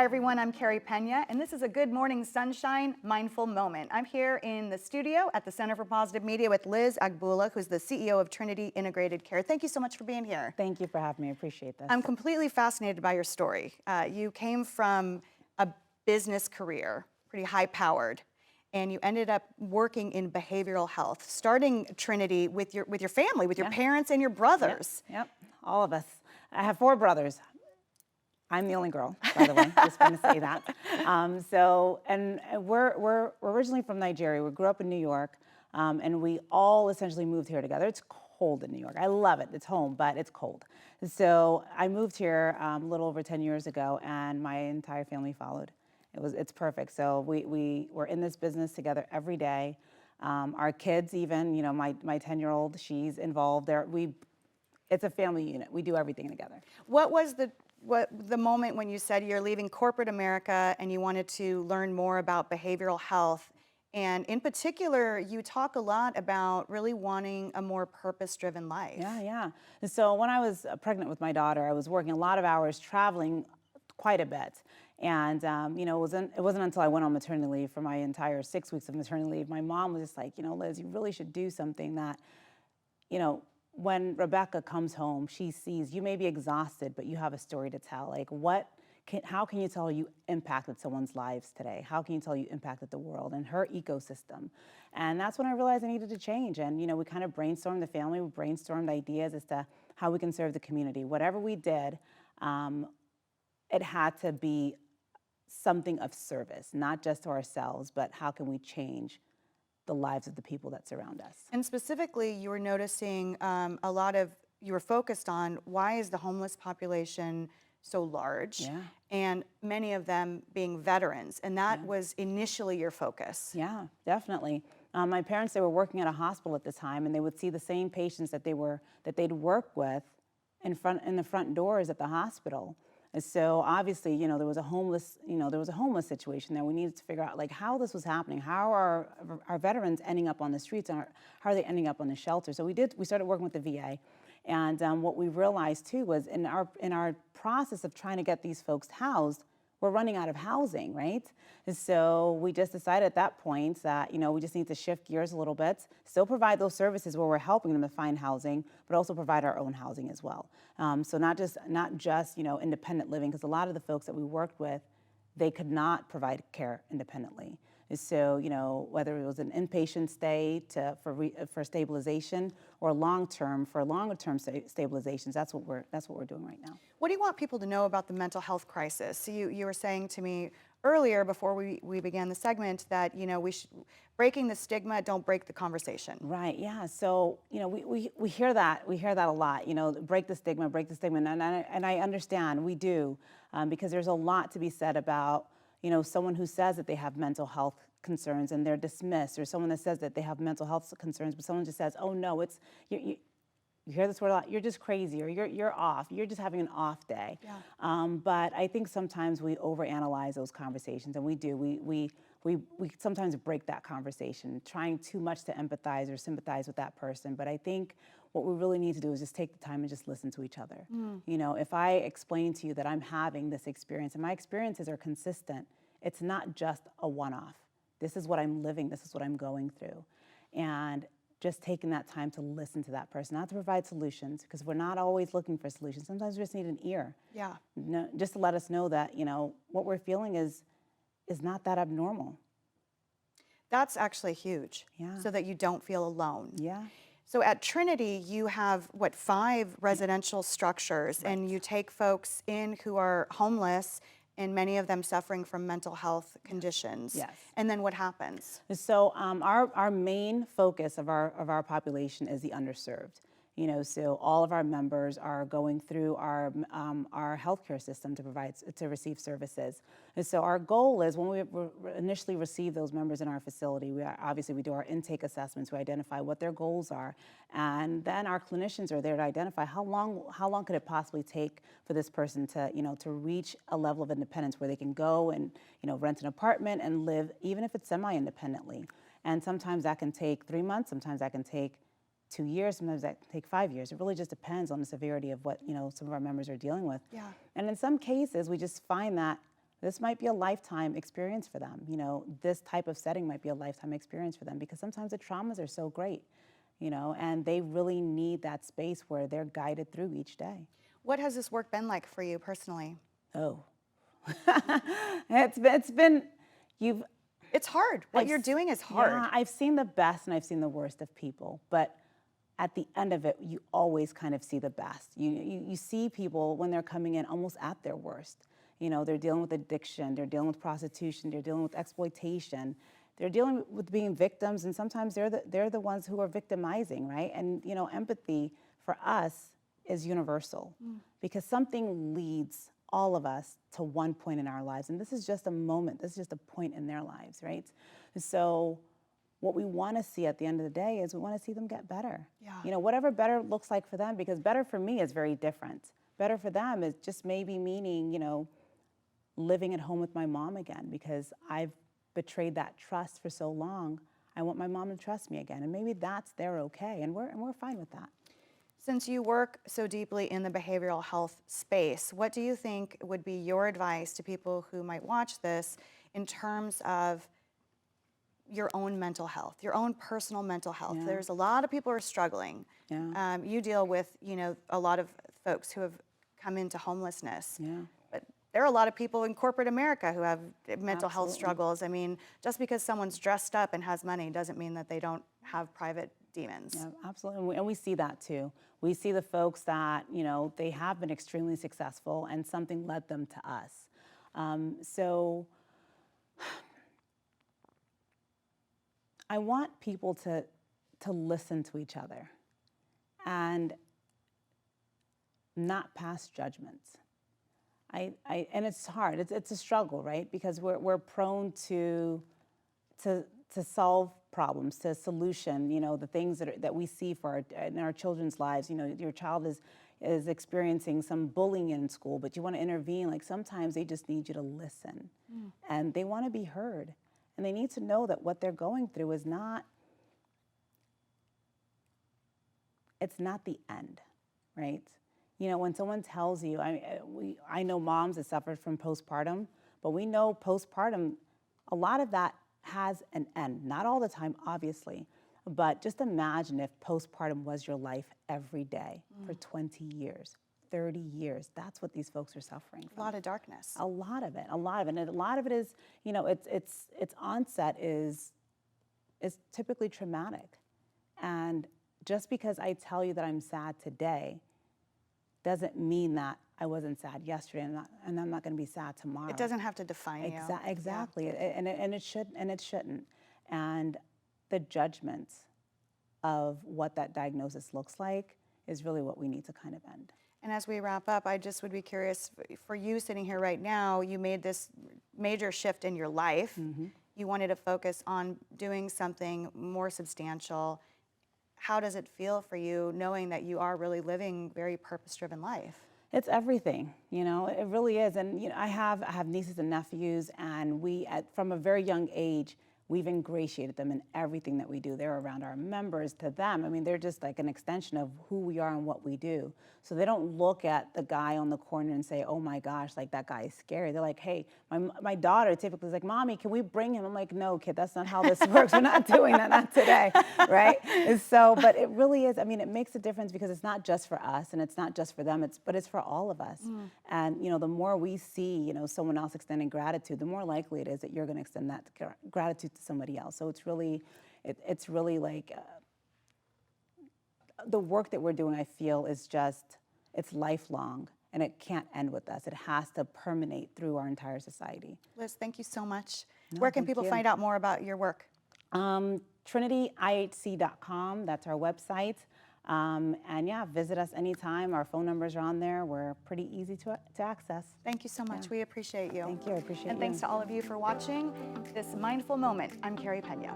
Hi everyone, I'm Carey Pena, and this is a Good Morning Sunshine Mindful Moment. I'm here in the studio at the Center for Positive Media with Liz Agboola, who's the CEO of Trinity Integrated Care. Thank you so much for being here. Thank you for having me. I appreciate this. I'm completely fascinated by your story. You came from a business career, pretty high-powered, and you ended up working in behavioral health, starting Trinity with your family, with your parents and your brothers. Yep, all of us. I have 4 brothers. I'm the only girl, by the way. Just want to say that. We're originally from Nigeria. We grew up in New York, and we all essentially moved here together. It's cold in New York. I love it. It's home, but it's cold. So I moved here a little over 10 years ago, and my entire family followed. It's perfect. So we were in this business together every day. Our kids, even, my 10-year-old, she's involved there. It's a family unit. We do everything together. What was the moment when you said you're leaving corporate America and you wanted to learn more about behavioral health? And in particular, you talk a lot about really wanting a more purpose-driven life. Yeah. And so when I was pregnant with my daughter, I was working a lot of hours, traveling quite a bit. And, it wasn't until I went on maternity leave for my entire 6 weeks of maternity leave, my mom was just like, Liz, you really should do something that, when Rebecca comes home, she sees you may be exhausted, but you have a story to tell. Like, how can you tell you impacted someone's lives today? How can you tell you impacted the world and her ecosystem? And that's when I realized I needed to change. And, we kind of brainstormed the family, we brainstormed ideas as to how we can serve the community. Whatever we did, it had to be something of service, not just to ourselves, but how can we change the lives of the people that surround us. And specifically, you were noticing you were focused on why is the homeless population so large? Yeah. And many of them being veterans. And that was initially your focus. Yeah, definitely. My parents, they were working at a hospital at the time, and they would see the same patients that they'd work with in the front doors at the hospital. And so obviously, there was a homeless situation there. We needed to figure out how this was happening. How are our veterans ending up on the streets, and how are they ending up on the shelter? So we started working with the VA, and what we realized too was in our process of trying to get these folks housed, we're running out of housing, right? And so we just decided at that point that, we just need to shift gears a little bit, still provide those services where we're helping them to find housing, but also provide our own housing as well. So not just independent living, because a lot of the folks that we worked with, they could not provide care independently. And so, whether it was an inpatient stay for stabilization or longer-term stabilizations, that's what we're doing right now. What do you want people to know about the mental health crisis? So you were saying to me earlier before we began the segment that breaking the stigma, don't break the conversation. Right. Yeah. So we hear that a lot. Break the stigma, and I understand we do because there's a lot to be said about someone who says that they have mental health concerns and they're dismissed, or someone that says that they have mental health concerns, but someone just says, oh no, you hear this word a lot, you're just crazy, or you're off, you're just having an off day. Yeah. But I think sometimes we overanalyze those conversations, and we sometimes break that conversation, trying too much to empathize or sympathize with that person. But I think what we really need to do is just take the time and just listen to each other. If I explain to you that I'm having this experience, and my experiences are consistent, it's not just a one-off. This is what I'm living, this is what I'm going through. And just taking that time to listen to that person, not to provide solutions, because we're not always looking for solutions. Sometimes we just need an ear. Yeah. Just to let us know that, what we're feeling is not that abnormal. That's actually huge. Yeah. So that you don't feel alone. Yeah. So at Trinity, you have, 5 residential structures, and you take folks in who are homeless, and many of them suffering from mental health conditions. Yes. And then what happens? So our main focus of our population is the underserved. So all of our members are going through our healthcare system to receive services. And so our goal is, when we initially receive those members in our facility, we do our intake assessments, we identify what their goals are, and then our clinicians are there to identify how long could it possibly take for this person to reach a level of independence where they can go and rent an apartment and live, even if it's semi-independently. And sometimes that can take 3 months, sometimes that can take 2 years, sometimes that can take 5 years. It really just depends on the severity of what some of our members are dealing with. Yeah. And in some cases, we just find that this might be a lifetime experience for them. You know, this type of setting might be a lifetime experience for them because sometimes the traumas are so great, you know, and they really need that space where they're guided through each day. What has this work been like for you personally? Oh, it's been, It's hard. What you're doing is hard. Yeah, I've seen the best and I've seen the worst of people, but at the end of it, you always kind of see the best. You see people when they're coming in almost at their worst. You know, they're dealing with addiction, they're dealing with prostitution, they're dealing with exploitation, they're dealing with being victims, and sometimes they're the ones who are victimizing, right? And you know, empathy for us is universal because something leads all of us to one point in our lives, and this is just a moment, this is just a point in their lives, right? So what we want to see at the end of the day is we want to see them get better. Yeah. You know, whatever better looks like for them, because better for me is very different. Better for them is just maybe meaning, you know, living at home with my mom again because I've betrayed that trust for so long. I want my mom to trust me again, and maybe that's their okay, and we're fine with that. Since you work so deeply in the behavioral health space, what do you think would be your advice to people who might watch this in terms of your own mental health, your own personal mental health? Yeah. There's a lot of people who are struggling. Yeah. You deal with, you know, a lot of folks who have come into homelessness. Yeah. But there are a lot of people in corporate America who have mental health Absolutely. struggles. I mean, just because someone's dressed up and has money doesn't mean that they don't have private demons. Yeah, absolutely, and we see that too. We see the folks that, you know, they have been extremely successful and something led them to us. So I want people to listen to each other and not pass judgments. And it's hard. It's a struggle, right? Because we're prone to solve problems, to solution. You know, the things that we see in our children's lives. You know, your child is experiencing some bullying in school, but you want to intervene. Like sometimes they just need you to listen, and they want to be heard, and they need to know that what they're going through is not. It's not the end, right? You know, when someone tells you, I know moms that suffered from postpartum, but we know postpartum, a lot of that has an end. Not all the time, obviously, but just imagine if postpartum was your life every day for 20 years, 30 years. That's what these folks are suffering from. A lot of darkness. A lot of it. And a lot of it is, you know, its onset is typically traumatic. And just because I tell you that I'm sad today doesn't mean that I wasn't sad yesterday and I'm not going to be sad tomorrow. It doesn't have to define you. Exactly, yeah. and it shouldn't. And the judgment of what that diagnosis looks like is really what we need to kind of end. And as we wrap up, I just would be curious, for you sitting here right now, you made this major shift in your life. You wanted to focus on doing something more substantial. How does it feel for you knowing that you are really living a very purpose-driven life? It's everything, you know, it really is. And you know, I have nieces and nephews, and from a very young age, we've ingratiated them in everything that we do. They're around our members. To them, I mean, they're just like an extension of who we are and what we do. So they don't look at the guy on the corner and say, oh my gosh, like that guy is scary. They're like, hey, my daughter typically is like, Mommy, can we bring him? I'm like, no, kid, that's not how this works. We're not doing that, not today, right? And so, but it really is, I mean, it makes a difference because it's not just for us and it's not just for them, but it's for all of us. And, you know, the more we see, you know, someone else extending gratitude, the more likely it is that you're going to extend that gratitude to somebody else. So it's really like the work that we're doing, I feel, is just, it's lifelong, and it can't end with us. It has to permeate through our entire society. Liz, thank you so much. No, Where can thank people you. find out more about your work? TrinityIHC.com, that's our website. And yeah, visit us anytime. Our phone numbers are on there. We're pretty easy to access. Thank you so much. Yeah. We appreciate you. Thank you, I appreciate And you. thanks to all of you for watching this Mindful Moment. I'm Carey Pena.